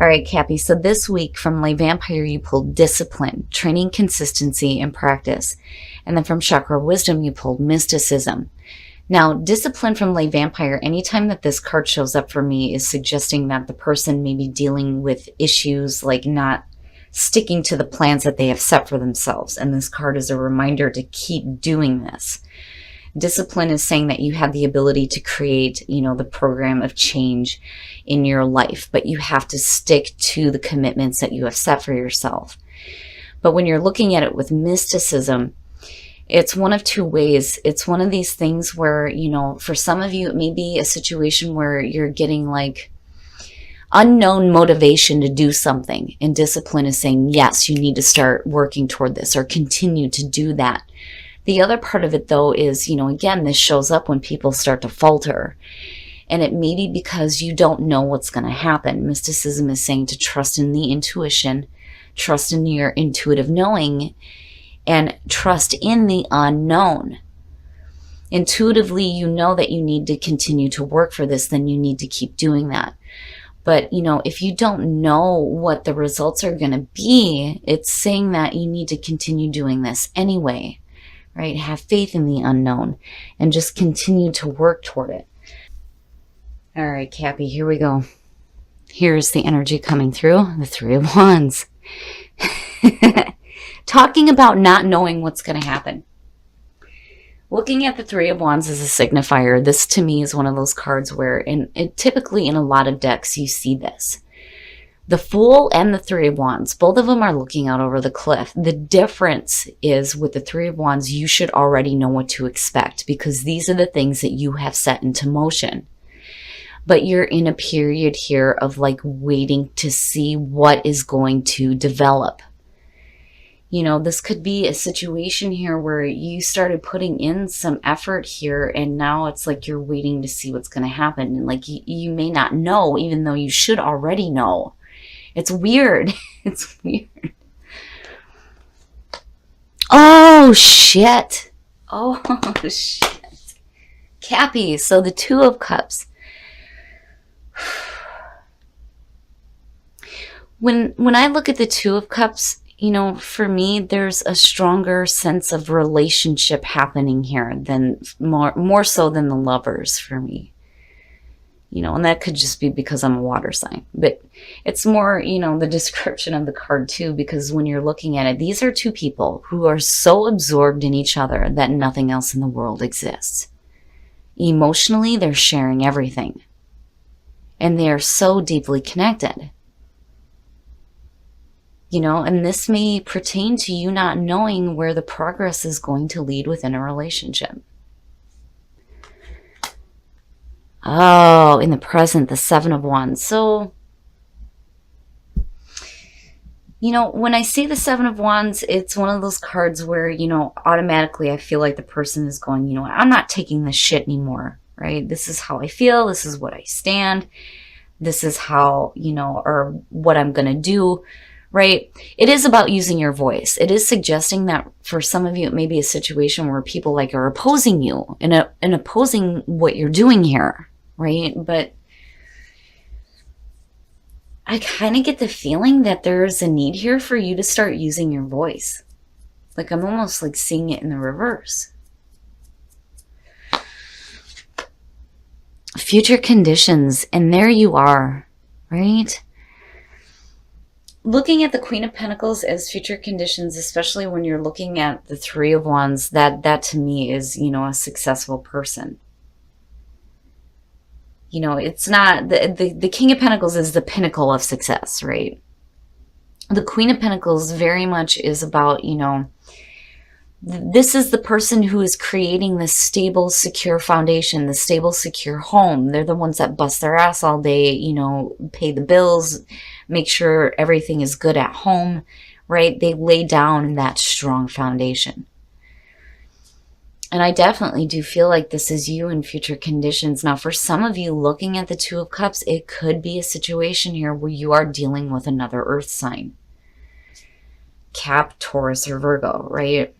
All right, Cappy. So this week from Lay Vampire, you pulled discipline, training, consistency, and practice. And then from Chakra Wisdom, you pulled mysticism. Now, discipline from Lay Vampire, anytime that this card shows up for me, is suggesting that the person may be dealing with issues like not sticking to the plans that they have set for themselves. And this card is a reminder to keep doing this. Discipline is saying that you have the ability to create, the program of change in your life, but you have to stick to the commitments that you have set for yourself. But when you're looking at it with mysticism, it's one of two ways. It's one of these things where, for some of you, it may be a situation where you're getting like unknown motivation to do something. And discipline is saying, yes, you need to start working toward this or continue to do that. The other part of it, though, is, again, this shows up when people start to falter. And it may be because you don't know what's going to happen. Mysticism is saying to trust in the intuition, trust in your intuitive knowing, and trust in the unknown. Intuitively, you know that you need to continue to work for this, then you need to keep doing that. But, if you don't know what the results are going to be, it's saying that you need to continue doing this anyway. Right? Have faith in the unknown and just continue to work toward it. All right, Cappy, here we go. Here's the energy coming through, the Three of Wands. Talking about not knowing what's going to happen. Looking at the Three of Wands as a signifier, this to me is one of those cards where, typically in a lot of decks, you see this. The Fool and the Three of Wands, both of them are looking out over the cliff. The difference is with the Three of Wands, you should already know what to expect because these are the things that you have set into motion. But you're in a period here of like waiting to see what is going to develop. This could be a situation here where you started putting in some effort here and now it's like you're waiting to see what's going to happen. And like you may not know, even though you should already know. It's weird. It's weird. Oh, shit. Oh, shit. Cappy, so the Two of Cups. When I look at the Two of Cups, for me, there's a stronger sense of relationship happening here than more so than the Lovers for me. And that could just be because I'm a water sign. But it's more, the description of the card too, because when you're looking at it, these are two people who are so absorbed in each other that nothing else in the world exists. Emotionally, they're sharing everything. And they are so deeply connected. And this may pertain to you not knowing where the progress is going to lead within a relationship. Oh, in the present, the Seven of Wands. So, when I see the Seven of Wands, it's one of those cards where, automatically I feel like the person is going, I'm not taking this shit anymore, right? This is how I feel. This is what I stand. This is how, or what I'm going to do, right? It is about using your voice. It is suggesting that for some of you, it may be a situation where people like are opposing you and opposing what you're doing here. Right? But I kind of get the feeling that there's a need here for you to start using your voice. Like I'm almost like seeing it in the reverse. Future conditions, and there you are, right? Looking at the Queen of Pentacles as future conditions, especially when you're looking at the Three of Wands, that to me is, a successful person. It's not, the King of Pentacles is the pinnacle of success, right? The Queen of Pentacles very much is about, this is the person who is creating this stable, secure foundation, the stable, secure home. They're the ones that bust their ass all day, pay the bills, make sure everything is good at home, right? They lay down that strong foundation. And I definitely do feel like this is you in future conditions. Now, for some of you looking at the Two of Cups, it could be a situation here where you are dealing with another earth sign. Cap, Taurus, or Virgo, right?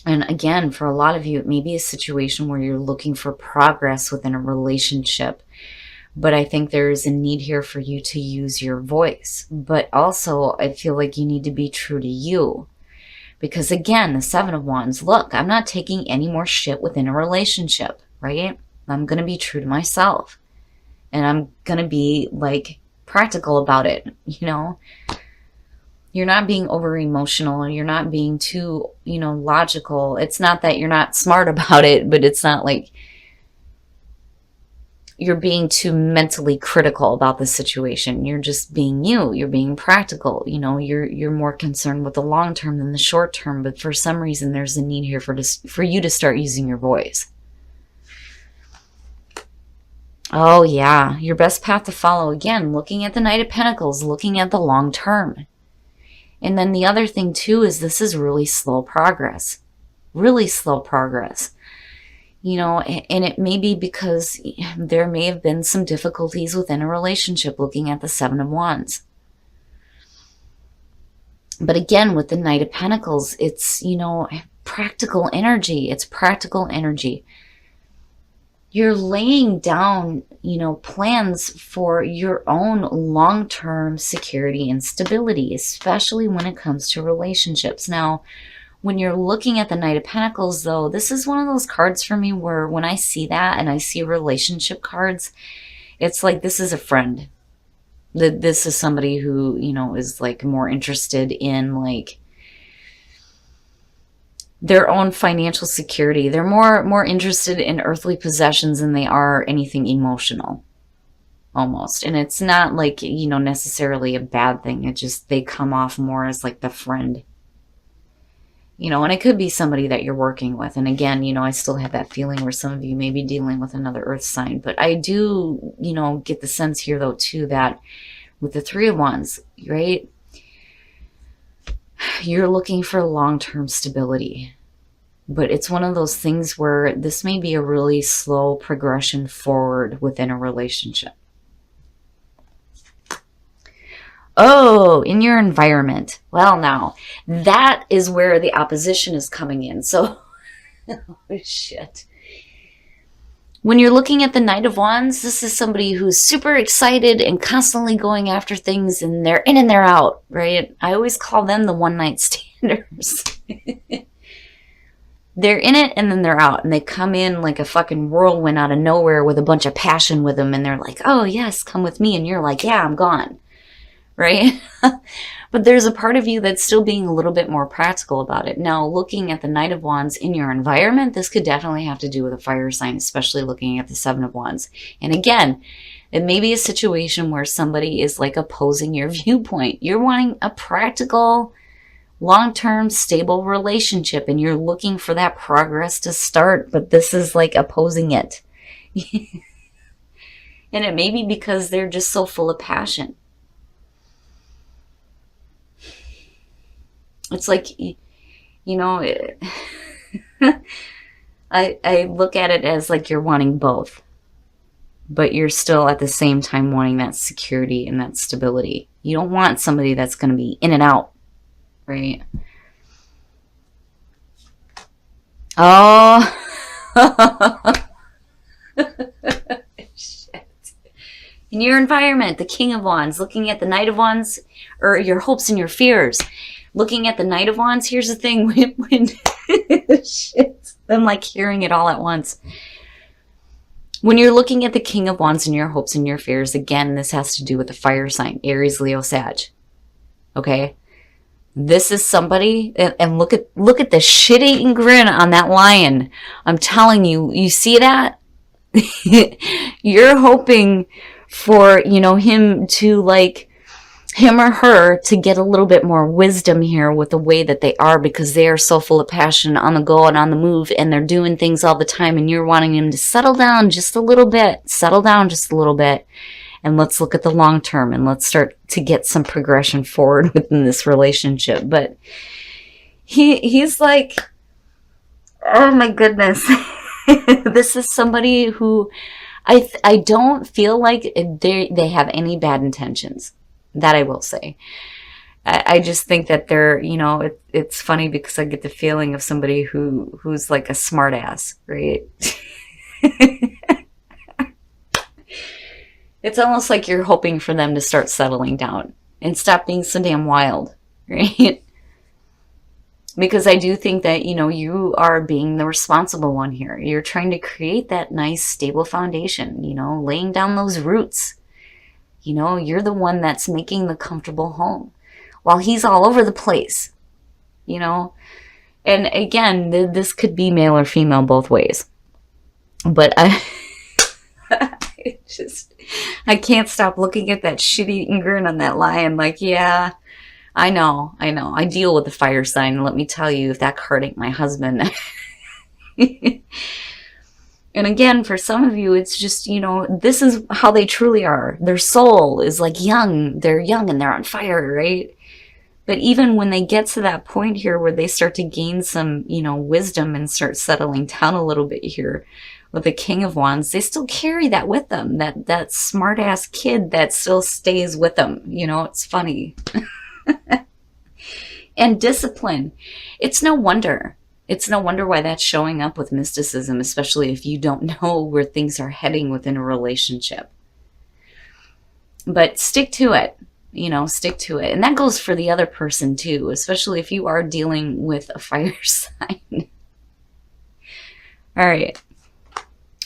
And again, for a lot of you, it may be a situation where you're looking for progress within a relationship, But I think there's a need here for you to use your voice. But also, I feel like you need to be true to you. Because again, the Seven of Wands, look, I'm not taking any more shit within a relationship, right? I'm going to be true to myself. And I'm going to be like practical about it, you know? You're not being over emotional. You're not being too, logical. It's not that you're not smart about it, but it's not like you're being too mentally critical about the situation. You're just being you. You're being practical. You're more concerned with the long term than the short term. But for some reason, there's a need here for you to start using your voice. Oh yeah, your best path to follow. Again, looking at the Knight of Pentacles, looking at the long term. And then the other thing too is this is really slow progress. Really slow progress. And it may be because there may have been some difficulties within a relationship, looking at the Seven of Wands. But again, with the Knight of Pentacles, it's, practical energy. It's practical energy. You're laying down, plans for your own long-term security and stability, especially when it comes to relationships. Now, when you're looking at the Knight of Pentacles, though, this is one of those cards for me where when I see that and I see relationship cards, it's like this is a friend. This is somebody who, is like more interested in like their own financial security. They're more interested in earthly possessions than they are anything emotional, almost. And it's not like, necessarily a bad thing. It just, they come off more as like the friend. And it could be somebody that you're working with. And again, I still have that feeling where some of you may be dealing with another earth sign. But I do, get the sense here, though, too, that with the Three of Wands, right? You're looking for long-term stability. But it's one of those things where this may be a really slow progression forward within a relationship. Oh, in your environment. Well, now, that is where the opposition is coming in. So, oh, shit. When you're looking at the Knight of Wands, this is somebody who's super excited and constantly going after things, and they're in and they're out, right? I always call them the one-night standers. They're in it and then they're out, and they come in like a fucking whirlwind out of nowhere with a bunch of passion with them, and they're like, oh, yes, come with me. And you're like, yeah, I'm gone. Right? But there's a part of you that's still being a little bit more practical about it. Now, looking at the Knight of Wands in your environment, this could definitely have to do with a fire sign, especially looking at the Seven of Wands. And again, it may be a situation where somebody is like opposing your viewpoint. You're wanting a practical, long-term, stable relationship, and you're looking for that progress to start, but this is like opposing it. And it may be because they're just so full of passion. It's like, I look at it as like you're wanting both, but you're still at the same time wanting that security and that stability. You don't want somebody that's going to be in and out, right? Oh, shit. In your environment, the King of Wands, looking at the Knight of Wands, or your hopes and your fears. Looking at the Knight of Wands, here's the thing, when shit, I'm like hearing it all at once. When you're looking at the King of Wands and your hopes and your fears, again, this has to do with the fire sign, Aries, Leo, Sag. Okay? This is somebody, and look at the shit-eating grin on that lion. I'm telling you, you see that? You're hoping for, him to like, him or her to get a little bit more wisdom here with the way that they are, because they are so full of passion, on the go and on the move, and they're doing things all the time, and you're wanting them to settle down just a little bit, and let's look at the long term, and let's start to get some progression forward within this relationship. But he's like, oh my goodness. This is somebody who I don't feel like they have any bad intentions. That I will say. I just think that they're, it's funny because I get the feeling of somebody who's like a smart ass, right? It's almost like you're hoping for them to start settling down and stop being so damn wild, right? Because I do think that, you are being the responsible one here. You're trying to create that nice, stable foundation, laying down those roots. You're the one that's making the comfortable home while he's all over the place, And again, this could be male or female both ways. But I can't stop looking at that shit-eating grin on that lion like, yeah, I know. I deal with the fire sign. Let me tell you, if that card ain't my husband. And again, for some of you, it's just, this is how they truly are. Their soul is like young. They're young and they're on fire, right? But even when they get to that point here where they start to gain some, wisdom and start settling down a little bit here with the King of Wands, they still carry that with them. That smart-ass kid that still stays with them. It's funny. And discipline. It's no wonder. It's no wonder why that's showing up with mysticism, especially if you don't know where things are heading within a relationship. But stick to it. Stick to it. And that goes for the other person too, especially if you are dealing with a fire sign. All right.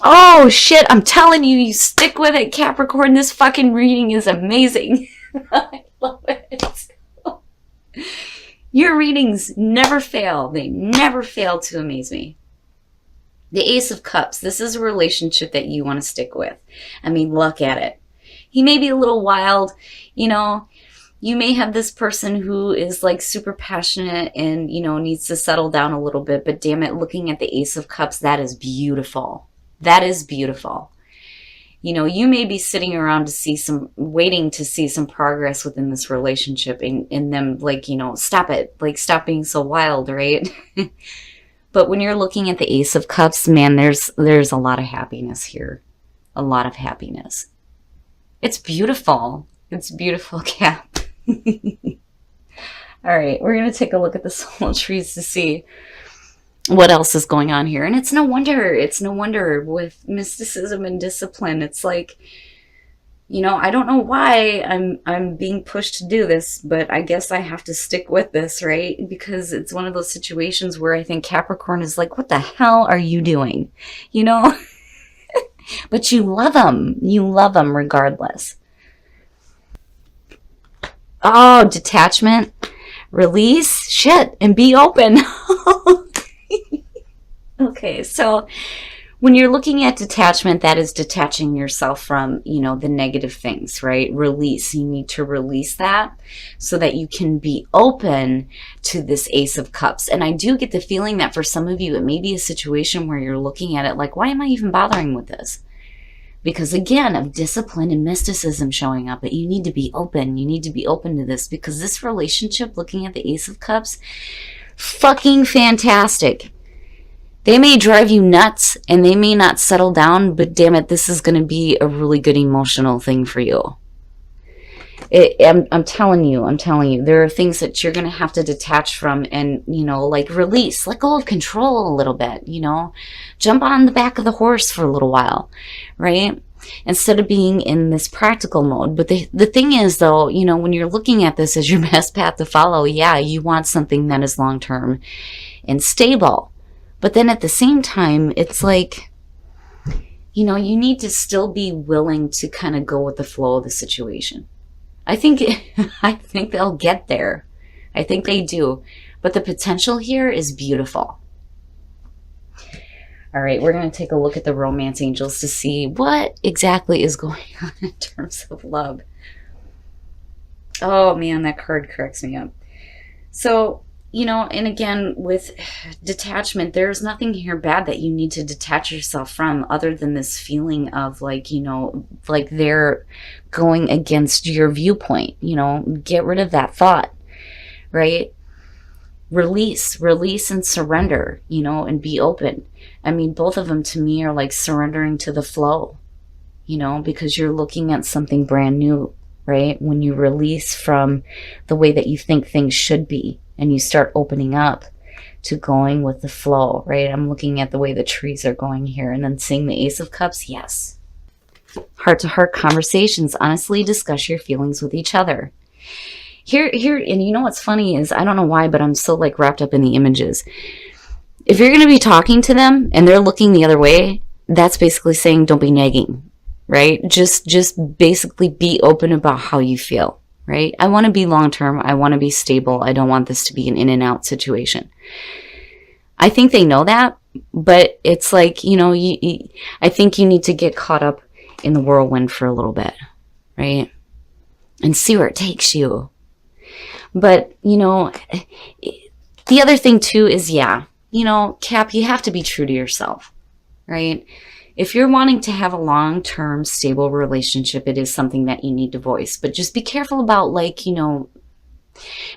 Oh, shit. I'm telling you, you stick with it, Capricorn. This fucking reading is amazing. I love it. Your readings never fail. They never fail to amaze me. The Ace of Cups. This is a relationship that you want to stick with. I mean, look at it. He may be a little wild. You may have this person who is like super passionate and, needs to settle down a little bit. But damn it, looking at the Ace of Cups, that is beautiful. That is beautiful. You may be sitting around waiting to see some progress within this relationship and them like, stop it. Like, stop being so wild, right? But when you're looking at the Ace of Cups, man, there's a lot of happiness here. A lot of happiness. It's beautiful. It's beautiful, Cap. All right, we're going to take a look at the soul trees to see what else is going on here. And it's no wonder with mysticism and discipline. It's like, I don't know why I'm being pushed to do this, but I guess I have to stick with this, right? Because it's one of those situations where I think Capricorn is like, what the hell are you doing? But you love them. You love them regardless. Oh, detachment, release, shit, and be open. Okay, so when you're looking at detachment, that is detaching yourself from, the negative things, right? Release. You need to release that so that you can be open to this Ace of Cups. And I do get the feeling that for some of you, it may be a situation where you're looking at it like, why am I even bothering with this? Because again, of discipline and mysticism showing up, but you need to be open. You need to be open to this because this relationship, looking at the Ace of Cups, fucking fantastic. They may drive you nuts and they may not settle down, but damn it, this is going to be a really good emotional thing for you. I'm telling you, there are things that you're going to have to detach from and, like release, let go of control a little bit, jump on the back of the horse for a little while, right? Instead of being in this practical mode. But the thing is though, when you're looking at this as your best path to follow, yeah, you want something that is long-term and stable. But then at the same time, it's like, you need to still be willing to kind of go with the flow of the situation. I think they'll get there. I think they do. But the potential here is beautiful. All right, we're going to take a look at the romance angels to see what exactly is going on in terms of love. Oh man, that card cracks me up. So, and again, with detachment, there's nothing here bad that you need to detach yourself from other than this feeling of like, like they're going against your viewpoint, get rid of that thought, right? Release and surrender, and be open. I mean, both of them to me are like surrendering to the flow, because you're looking at something brand new, right? When you release from the way that you think things should be and you start opening up to going with the flow, right? I'm looking at the way the trees are going here and then seeing the Ace of Cups. Yes. Heart-to-heart conversations. Honestly discuss your feelings with each other. Here, and you know what's funny is, I don't know why, but I'm so like wrapped up in the images. If you're going to be talking to them and they're looking the other way, that's basically saying don't be nagging, right? Just basically be open about how you feel, right? I want to be long-term. I want to be stable. I don't want this to be an in and out situation. I think they know that, but it's like, you know, I think you need to get caught up in the whirlwind for a little bit, right? And see where it takes you. But, you know, the other thing too is, yeah, you know, Cap, you have to be true to yourself, right? If you're wanting to have a long-term stable relationship, it is something that you need to voice. But just be careful about, like, you know,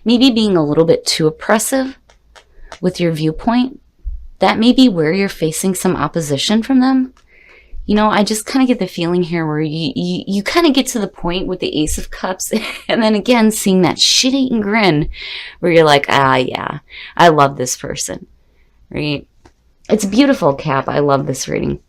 maybe being a little bit too oppressive with your viewpoint. That may be where you're facing some opposition from them. You know, I just kind of get the feeling here where you kind of get to the point with the Ace of Cups and then again seeing that shit-eating grin where you're like, ah, yeah, I love this person, right? It's beautiful, Cap. I love this reading.